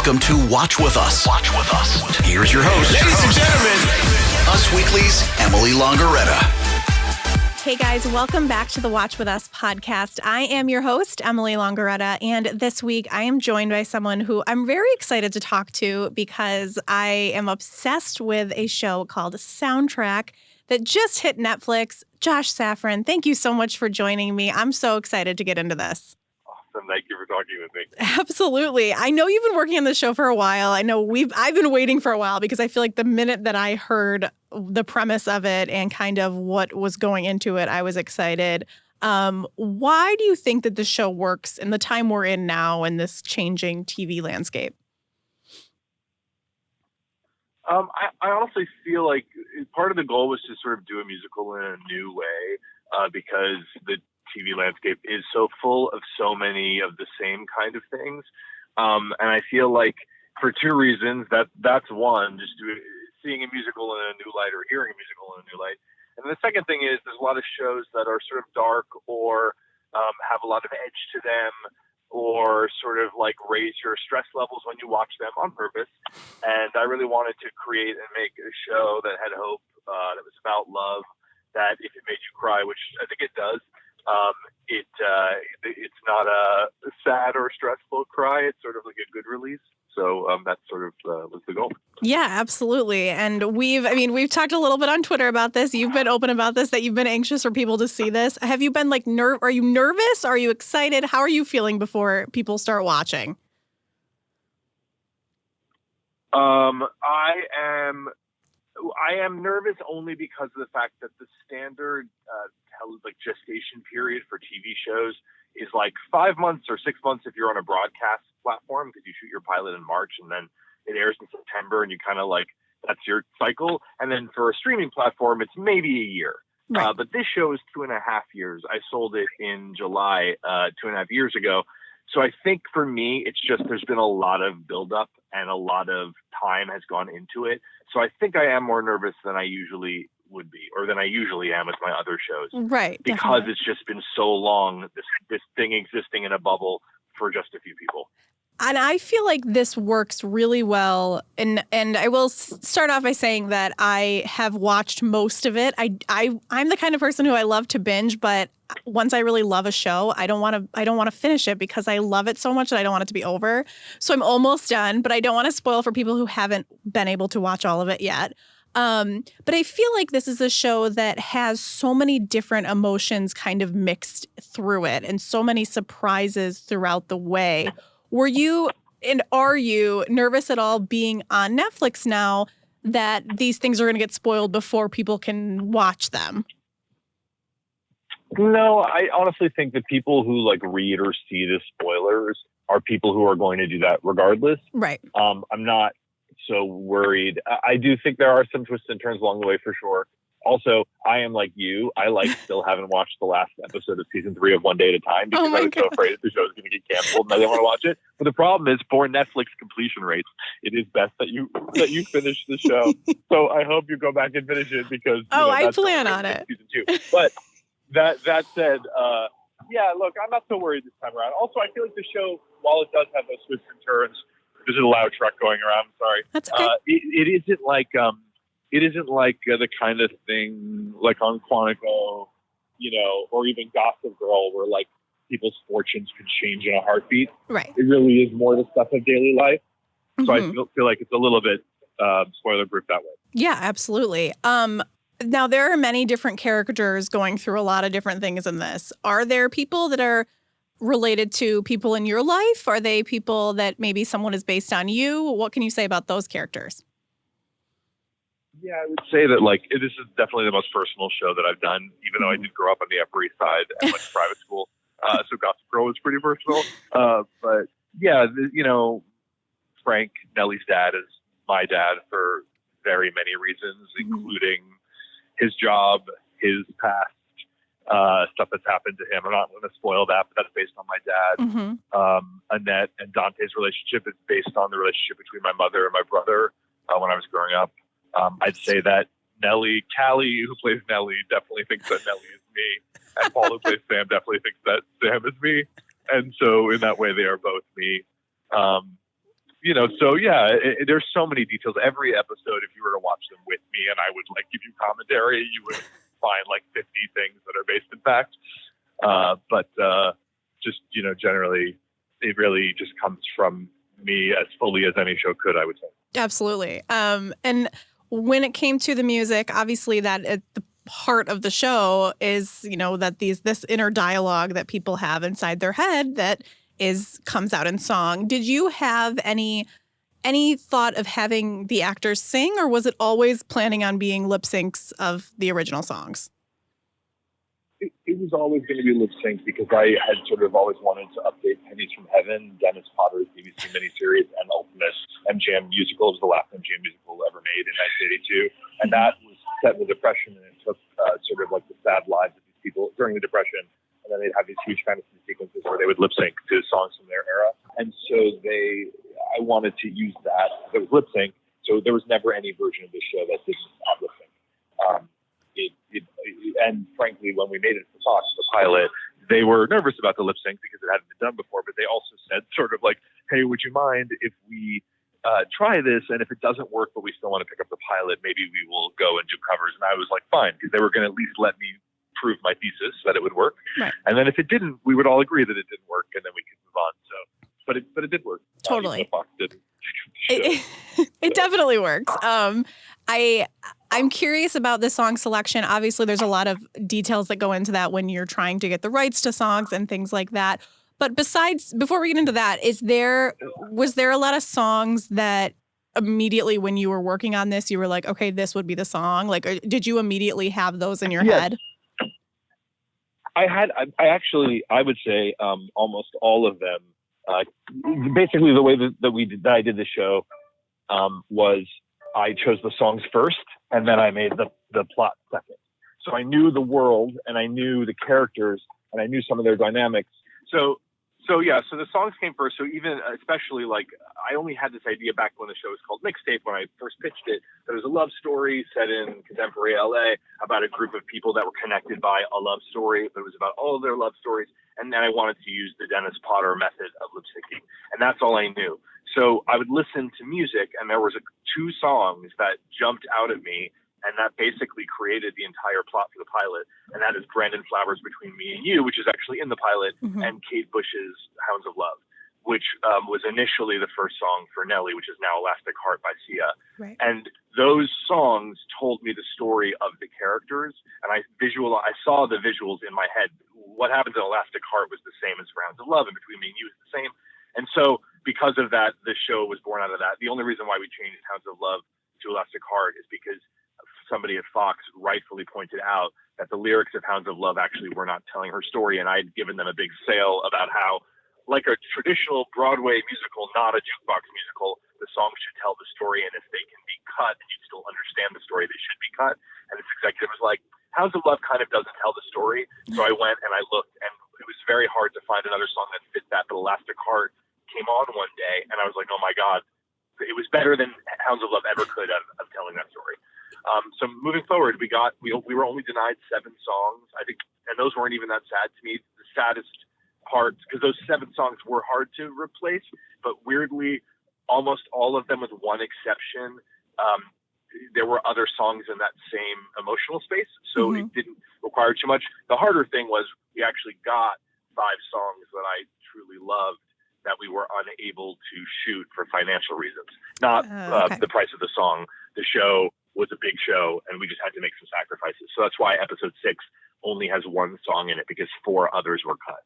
Welcome to Watch With Us. Watch With Us. Here's your host. Ladies and gentlemen, Us Weekly's Emily Longeretta. Hey guys, welcome back to the Watch With Us podcast. I am your host, Emily Longeretta, and this week I am joined by someone who I'm very excited to talk to because I am obsessed with a show called Soundtrack that just hit Netflix. Josh Safran, thank you so much for joining me. I'm so excited to get into this. Awesome. Thank you for talking with me. Absolutely. I know you've been working on this show for a while. I know I've been waiting for a while because I feel like the minute that I heard the premise of it and kind of what was going into it, I was excited. Why do you think that the show works in the time we're in now in this changing TV landscape? I honestly feel like part of the goal was to sort of do a musical in a new way because the TV landscape is so full of so many of the same kind of things. And I feel like for two reasons, that's one, just seeing a musical in a new light or hearing a musical in a new light. And the second thing is there's a lot of shows that are sort of dark or have a lot of edge to them or sort of like raise your stress levels when you watch them on purpose. And I really wanted to create and make a show that had hope, that was about love, that if it made you cry, which I think it does, it's not a sad or stressful cry. It's sort of like a good release. So that sort of was the goal. Yeah, absolutely. And we've talked a little bit on Twitter about this. You've been open about this, that you've been anxious for people to see this. Have you been like are you nervous? Are you excited? How are you feeling before people start watching? I am nervous only because of the fact that the standard gestation period for TV shows is like 5 months or 6 months if you're on a broadcast platform, because you shoot your pilot in March and then it airs in September and you kind of like that's your cycle. And then for a streaming platform, it's maybe a year. Right. But this show is 2.5 years. I sold it in July 2.5 years ago. So I think for me, it's just there's been a lot of buildup and a lot of time has gone into it. So I think I am more nervous than I usually would be, or than I usually am with my other shows. Right. Because definitely. It's just been so long, this thing existing in a bubble for just a few people. And I feel like this works really well. And I will start off by saying that I have watched most of it. I'm the kind of person who I love to binge, but once I really love a show, I don't want to finish it because I love it so much that I don't want it to be over. So I'm almost done, but I don't want to spoil for people who haven't been able to watch all of it yet. But I feel like this is a show that has so many different emotions kind of mixed through it and so many surprises throughout the way. Were you and are you nervous at all being on Netflix now that these things are going to get spoiled before people can watch them? No, I honestly think that people who like read or see the spoilers are people who are going to do that regardless. Right. I'm not so worried. I do think there are some twists and turns along the way for sure. Also, I am like you. I still haven't watched the last episode of season 3 of One Day at a Time because I was so afraid that the show was going to get canceled and I didn't want to watch it. But the problem is for Netflix completion rates, it is best that you finish the show. So I hope you go back and finish it because I plan on it. Season 2. But that said, yeah, look, I'm not so worried this time around. Also, I feel like the show, while it does have those twists and turns, there's a loud truck going around. I'm sorry. That's okay. It isn't like the kind of thing like on Quantico, or even Gossip Girl, where like people's fortunes could change in a heartbeat. Right. It really is more the stuff of daily life. So I feel like it's a little bit spoiler proof that way. Yeah, absolutely. Now there are many different characters going through a lot of different things in this. Are there people that are related to people in your life? Are they people that maybe someone is based on you? What can you say about those characters? Yeah, I would say that this is definitely the most personal show that I've done, even though I did grow up on the Upper East Side and went to private school. So Gossip Girl was pretty personal. But yeah, Frank, Nellie's dad, is my dad for very many reasons, including his job, his past, stuff that's happened to him. I'm not going to spoil that, but that's based on my dad. Annette and Dante's relationship is based on the relationship between my mother and my brother when I was growing up. I'd say that Callie, who plays Nellie, definitely thinks that Nellie is me. And Paul, who plays Sam, definitely thinks that Sam is me. And so in that way, they are both me. So yeah, there's so many details. Every episode, if you were to watch them with me and I would like give you commentary, you would find like 50 things that are based in fact. But just, generally, it really just comes from me as fully as any show could, I would say. Absolutely. And when it came to the music, obviously the part of the show is, that this inner dialogue that people have inside their head that comes out in song. Did you have any thought of having the actors sing, or was it always planning on being lip syncs of the original songs? It was always going to be lip sync because I had sort of always wanted to update Pennies from Heaven, Dennis Potter's BBC miniseries, and Ultimate MGM musical. It was the last MGM musical ever made in 1982. And that was set in the Depression, and it took sort of like the sad lives of these people during the Depression. And then they'd have these huge fantasy sequences where they would lip sync to songs from their era. And so I wanted to use that. It was lip sync. So there was never any version of the show that didn't have lip sync. And frankly, when we made it for Fox, the pilot, they were nervous about the lip sync because it hadn't been done before, but they also said sort of like, hey, would you mind if we try this? And if it doesn't work, but we still want to pick up the pilot, maybe we will go and do covers. And I was like, fine, because they were going to at least let me prove my thesis that it would work. Right. And then if it didn't, we would all agree that it didn't work, and then we could move on. So, but it did work. Totally. Fox didn't. It definitely works. I'm curious about the song selection. Obviously, there's a lot of details that go into that when you're trying to get the rights to songs and things like that. But before we get into that, was there a lot of songs that immediately when you were working on this, you were like, okay, this would be the song? Like, did you immediately have those in your head? I would say almost all of them. Basically, the way that I did the show was I chose the songs first, and then I made the plot second. So I knew the world, and I knew the characters, and I knew some of their dynamics. So the songs came first. So even especially like I only had this idea back when the show was called Mixtape when I first pitched it. There was a love story set in contemporary LA about a group of people that were connected by a love story, but it was about all of their love stories. And then I wanted to use the Dennis Potter method of lip syncing, and that's all I knew. So I would listen to music, and there was two songs that jumped out at me, and that basically created the entire plot for the pilot. And that is Brandon Flowers' Between Me and You, which is actually in the pilot, and Kate Bush's Hounds of Love, which was initially the first song for Nelly, which is now Elastic Heart by Sia. Right. And those songs told me the story of the characters, and I saw the visuals in my head. What happens in Elastic Heart was the same as for Hounds of Love, and Between Me and You is the same. And so because of that, the show was born out of that. The only reason why we changed Hounds of Love to Elastic Heart is because somebody at Fox rightfully pointed out that the lyrics of Hounds of Love actually were not telling her story. And I had given them a big sale about how, like a traditional Broadway musical, not a jukebox musical, the songs should tell the story. And if they can be cut and you still understand the story, they should be cut. And this executive was like, Hounds of Love kind of doesn't tell the story. So I went and I looked, and it was very hard to find another song that fit that. But Elastic Heart came on one day, and I was like, oh my God, it was better than Hounds of Love ever could of telling that story. So moving forward, we were only denied 7 songs, I think, and those weren't even that sad to me. The saddest part, because those 7 songs were hard to replace, but weirdly, almost all of them, with one exception, there were other songs in that same emotional space, so it didn't require too much. The harder thing was we actually got 5 songs that I truly loved that we were unable to shoot for financial reasons, not the price of the song. The show was a big show, and we just had to make some sacrifices. So that's why episode 6 only has 1 song in it, because 4 others were cut.